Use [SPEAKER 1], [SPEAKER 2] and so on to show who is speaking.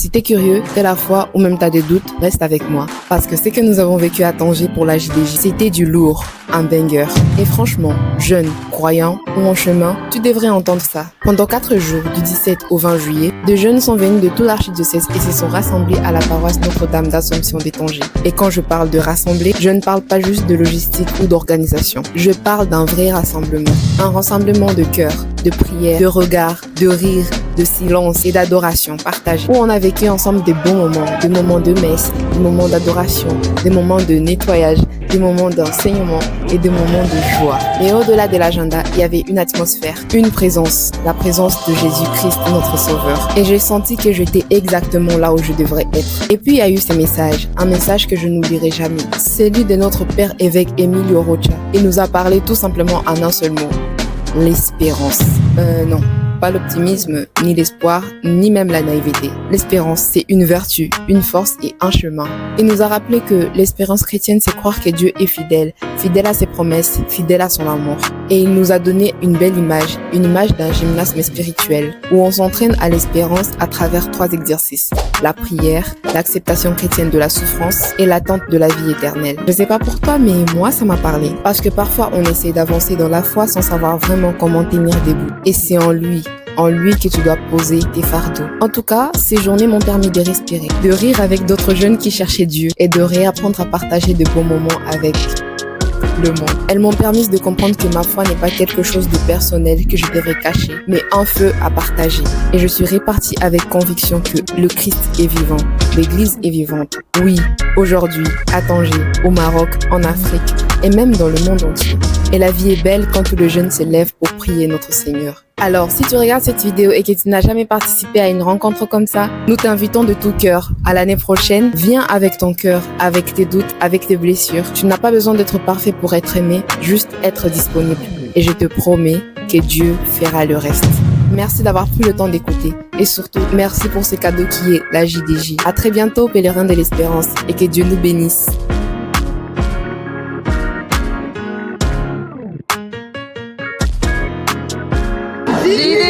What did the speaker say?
[SPEAKER 1] si t'es curieux, t'es la foi ou même t'as des doutes, reste avec moi. Parce que ce que nous avons vécu à Tanger pour la JDJ, c'était du lourd, un banger. Et franchement, jeune, croyant ou en chemin, tu devrais entendre ça. Pendant 4 jours, du 17 au 20 juillet, de jeunes sont venus de tout l'archidiocèse et se sont rassemblés à la paroisse Notre-Dame d'Assomption des Tanger. Et quand je parle de rassembler, je ne parle pas juste de logistique ou d'organisation. Je parle d'un vrai rassemblement. Un rassemblement de cœur, de prière, de regard, de rire, de silence et d'adoration partagée. Où on a vécu ensemble des bons moments, des moments de messe, des moments d'adoration, des moments de nettoyage, des moments d'enseignement et des moments de joie. Mais au-delà de l'agenda, il y avait une atmosphère, une présence, la présence de Jésus-Christ, notre Sauveur. Et j'ai senti que j'étais exactement là où je devrais être. Et puis il y a eu ce message, un message que je n'oublierai jamais. Celui de notre père évêque Emilio Rocha. Il nous a parlé tout simplement en un seul mot. L'espérance. Non. Pas l'optimisme, ni l'espoir, ni même la naïveté. L'espérance, c'est une vertu, une force et un chemin. Il nous a rappelé que l'espérance chrétienne, c'est croire que Dieu est fidèle, fidèle à ses promesses, fidèle à son amour. Et il nous a donné une belle image, une image d'un gymnasme spirituel, où on s'entraîne à l'espérance à travers 3 exercices. La prière, l'acceptation chrétienne de la souffrance et l'attente de la vie éternelle. Je sais pas pour toi, mais moi, ça m'a parlé. Parce que parfois, on essaie d'avancer dans la foi sans savoir vraiment comment tenir debout. Et c'est en lui que tu dois poser tes fardeaux. En tout cas, ces journées m'ont permis de respirer, de rire avec d'autres jeunes qui cherchaient Dieu et de réapprendre à partager de bons moments avec le monde. Elles m'ont permis de comprendre que ma foi n'est pas quelque chose de personnel que je devrais cacher, mais un feu à partager. Et je suis repartie avec conviction que le Christ est vivant, l'Église est vivante. Oui, aujourd'hui, à Tanger, au Maroc, en Afrique et même dans le monde entier. Et la vie est belle quand tout le jeune se lève pour prier notre Seigneur. Alors, si tu regardes cette vidéo et que tu n'as jamais participé à une rencontre comme ça, nous t'invitons de tout cœur. À l'année prochaine, viens avec ton cœur, avec tes doutes, avec tes blessures. Tu n'as pas besoin d'être parfait pour être aimé, juste être disponible. Et je te promets que Dieu fera le reste. Merci d'avoir pris le temps d'écouter. Et surtout, merci pour ce cadeau qui est la JDJ. À très bientôt, pèlerins de l'espérance, et que Dieu nous bénisse.
[SPEAKER 2] JDJ